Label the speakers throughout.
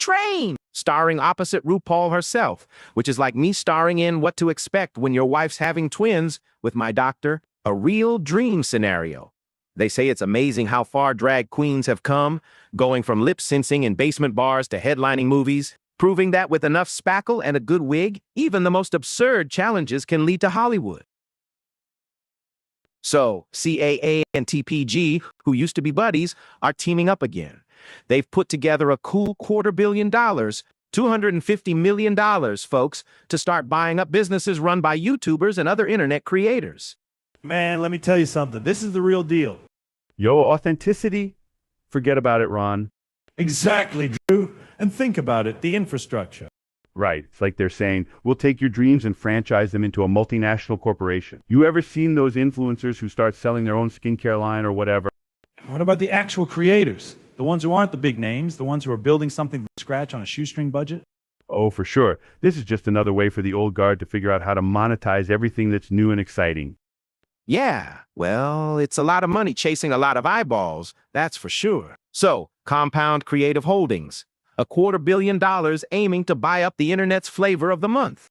Speaker 1: Train, starring opposite RuPaul herself, which is like me starring in What to Expect When Your Wife's Having Twins with my doctor, a real dream scenario. They say it's amazing how far drag queens have come, going from lip-syncing in basement bars to headlining movies, proving that with enough spackle and a good wig, even the most absurd challenges can lead to Hollywood. So, CAA and TPG, who used to be buddies, are teaming up again. They've put together a cool $250 million, $250 million, folks, to start buying up businesses run by YouTubers and other internet creators.
Speaker 2: Man, let me tell you something. This is the real deal.
Speaker 3: Yo, authenticity? Forget about it, Ron.
Speaker 2: Exactly, Drew. And think about it, the infrastructure.
Speaker 3: Right. It's like they're saying, we'll take your dreams and franchise them into a multinational corporation. You ever seen those influencers who start selling their own skincare line or whatever?
Speaker 2: What about the actual creators? The ones who aren't the big names, the ones who are building something from scratch on a shoestring budget?
Speaker 3: Oh, for sure. This is just another way for the old guard to figure out how to monetize everything that's new and exciting.
Speaker 1: Yeah, well, it's a lot of money chasing a lot of eyeballs, that's for sure. So, Compound Creative Holdings, $250 million aiming to buy up the internet's flavor of the month.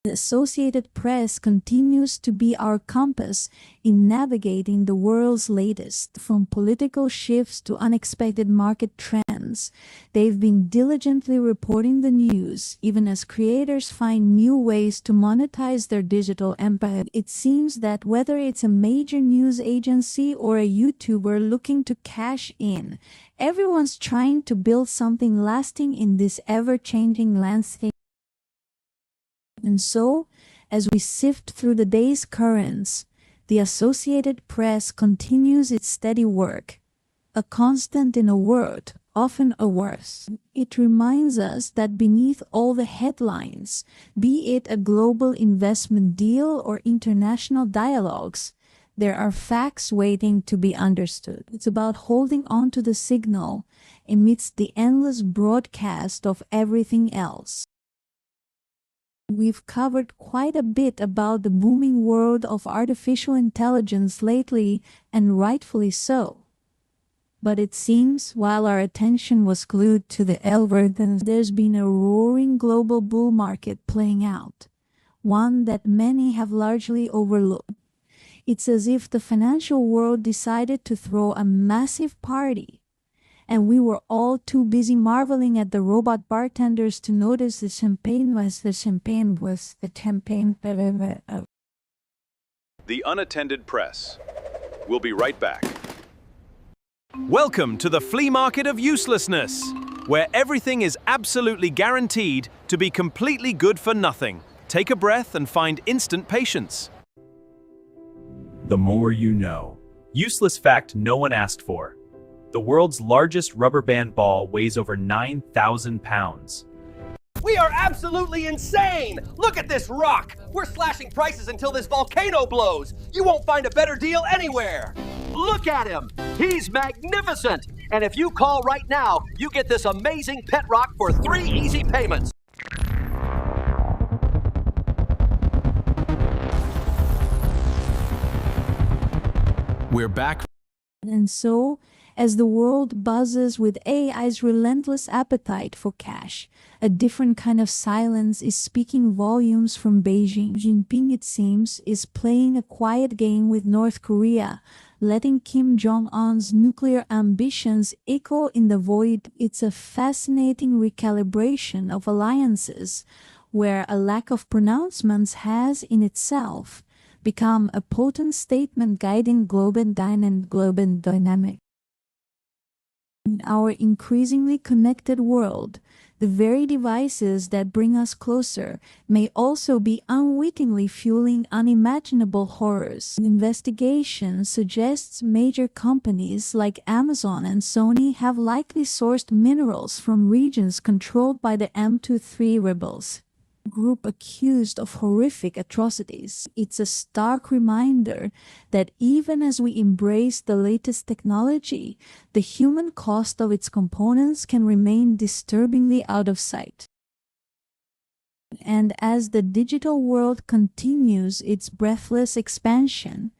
Speaker 4: The Associated Press continues to be our compass in navigating the world's latest, from political shifts to unexpected market trends. They've been diligently reporting the news, even as creators find new ways to monetize their digital empire. It seems that whether it's a major news agency or a YouTuber looking to cash in, everyone's trying to build something lasting in this ever-changing landscape. And so, as we sift through the day's currents, the Associated Press continues its steady work, a constant in a word, often a worse. It reminds us that beneath all the headlines, be it a global investment deal or international dialogues, there are facts waiting to be understood. It's about holding on to the signal amidst the endless broadcast of everything else. We've covered quite a bit about the booming world of artificial intelligence lately, and rightfully so. But it seems while our attention was glued to the algorithms, there's been a roaring global bull market playing out, one that many have largely overlooked. It's as if the financial world decided to throw a massive party, and we were all too busy marveling at the robot bartenders to notice the champagne was the champagne.
Speaker 5: The Unattended Press. We'll be right back. Welcome to the flea market of uselessness, where everything is absolutely guaranteed to be completely good for nothing. Take a breath and find instant patience.
Speaker 6: The more you know. Useless fact no one asked for. The world's largest rubber band ball weighs over 9,000 pounds.
Speaker 7: We are absolutely insane! Look at this rock! We're slashing prices until this volcano blows! You won't find a better deal anywhere! Look at him! He's magnificent! And if you call right now, you get this amazing pet rock for 3 easy payments!
Speaker 5: We're back.
Speaker 4: And so, as the world buzzes with AI's relentless appetite for cash, a different kind of silence is speaking volumes from Beijing. Jinping, it seems, is playing a quiet game with North Korea, letting Kim Jong-un's nuclear ambitions echo in the void. It's a fascinating recalibration of alliances, where a lack of pronouncements has, in itself, become a potent statement guiding global dynamic. In our increasingly connected world, the very devices that bring us closer may also be unwittingly fueling unimaginable horrors. An investigation suggests major companies like Amazon and Sony have likely sourced minerals from regions controlled by the M23 rebels, group accused of horrific atrocities. It's a stark reminder that even as we embrace the latest technology, the human cost of its components can remain disturbingly out of sight. And as the digital world continues its breathless expansion,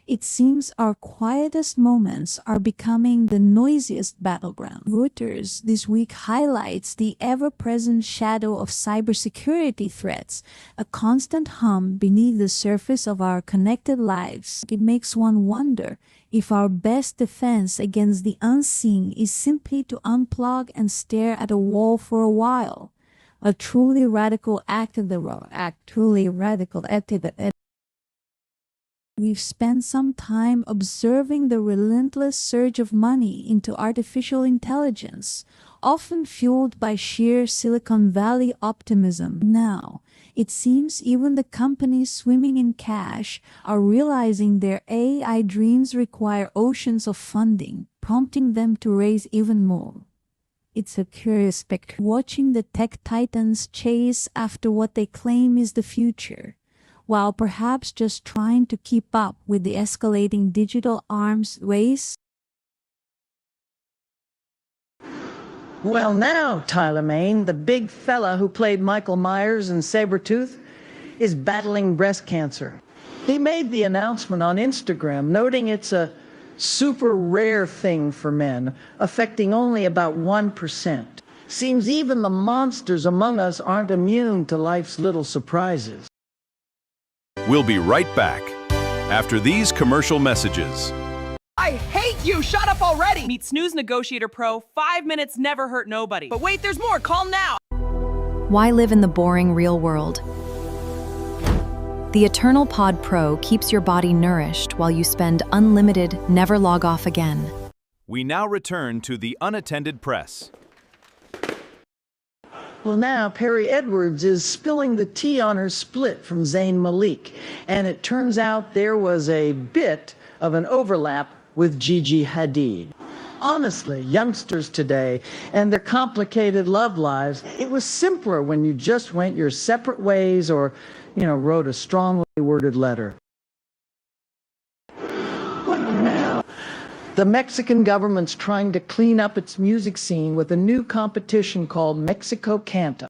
Speaker 4: It seems our quietest moments are becoming the noisiest battleground. Reuters this week highlights the ever-present shadow of cybersecurity threats, a constant hum beneath the surface of our connected lives. It makes one wonder if our best defense against the unseen is simply to unplug and stare at a wall for a while. A truly radical act of the We've spent some time observing the relentless surge of money into artificial intelligence, often fueled by sheer Silicon Valley optimism. Now, it seems even the companies swimming in cash are realizing their AI dreams require oceans of funding, prompting them to raise even more. It's a curious spectacle watching the tech titans chase after what they claim is the future, while perhaps just trying to keep up with the escalating digital arms race.
Speaker 8: Well, now, Tyler Mane, the big fella who played Michael Myers in Sabretooth, is battling breast cancer. He made the announcement on Instagram, noting it's a super rare thing for men, affecting only about 1%. Seems even the monsters among us aren't immune to life's little surprises.
Speaker 5: We'll be right back after these commercial messages.
Speaker 9: I hate you! Shut up already! Meet Snooze Negotiator Pro. 5 minutes never hurt nobody. But wait, there's more. Call now.
Speaker 10: Why live in the boring real world? The Eternal Pod Pro keeps your body nourished while you spend unlimited, never log off again.
Speaker 5: We now return to the Unattended Press.
Speaker 8: Well, now Perry Edwards is spilling the tea on her split from Zayn Malik, and it turns out there was a bit of an overlap with Gigi Hadid. Honestly, youngsters today and their complicated love lives, it was simpler when you just went your separate ways or, wrote a strongly worded letter. The Mexican government's trying to clean up its music scene with a new competition called Mexico Canta,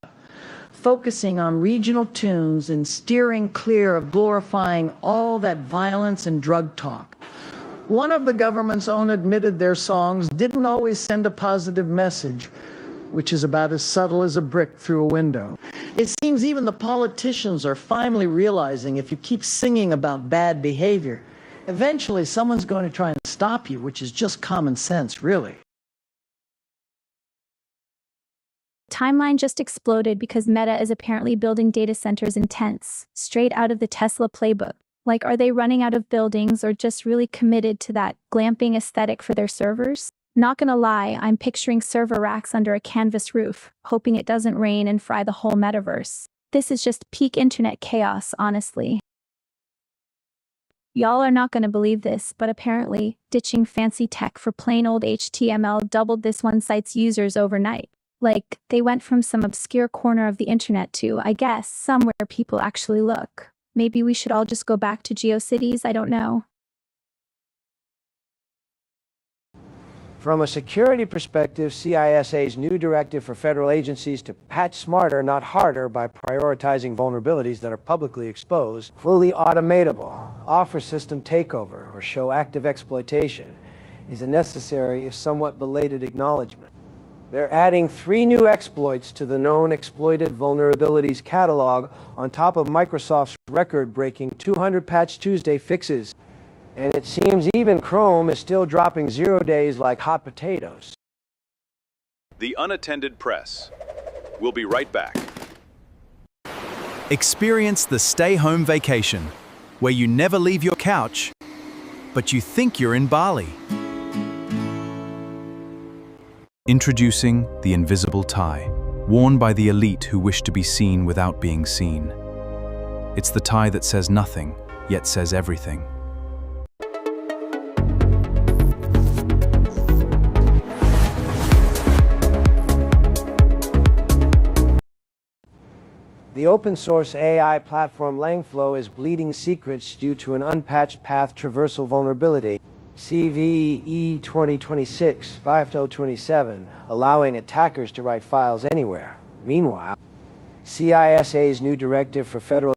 Speaker 8: focusing on regional tunes and steering clear of glorifying all that violence and drug talk. One of the government's own admitted their songs didn't always send a positive message, which is about as subtle as a brick through a window. It seems even the politicians are finally realizing if you keep singing about bad behavior, eventually someone's going to try and stop you, which is just common sense, really.
Speaker 11: Timeline just exploded because Meta is apparently building data centers in tents, straight out of the Tesla playbook. Like, are they running out of buildings or just really committed to that glamping aesthetic for their servers? Not gonna lie, I'm picturing server racks under a canvas roof, hoping it doesn't rain and fry the whole metaverse. This is just peak internet chaos, honestly. Y'all are not gonna believe this, but apparently, ditching fancy tech for plain old HTML doubled this one site's users overnight. Like, they went from some obscure corner of the internet to, I guess, somewhere people actually look. Maybe we should all just go back to GeoCities, I don't know.
Speaker 12: From a security perspective, CISA's new directive for federal agencies to patch smarter, not harder, by prioritizing vulnerabilities that are publicly exposed, fully automatable, offer system takeover, or show active exploitation, is a necessary, if somewhat belated, acknowledgement. They're adding 3 new exploits to the known exploited vulnerabilities catalog on top of Microsoft's record-breaking 200 Patch Tuesday fixes. And it seems even Chrome is still dropping 0 days like hot potatoes.
Speaker 5: The Unattended Press. We'll be right back. Experience the stay-home vacation, where you never leave your couch, but you think you're in Bali. Introducing the invisible tie, worn by the elite who wish to be seen without being seen. It's the tie that says nothing, yet says everything.
Speaker 12: The open-source AI platform Langflow is bleeding secrets due to an unpatched path traversal vulnerability, CVE 2026-5027, allowing attackers to write files anywhere. Meanwhile, CISA's new directive for federal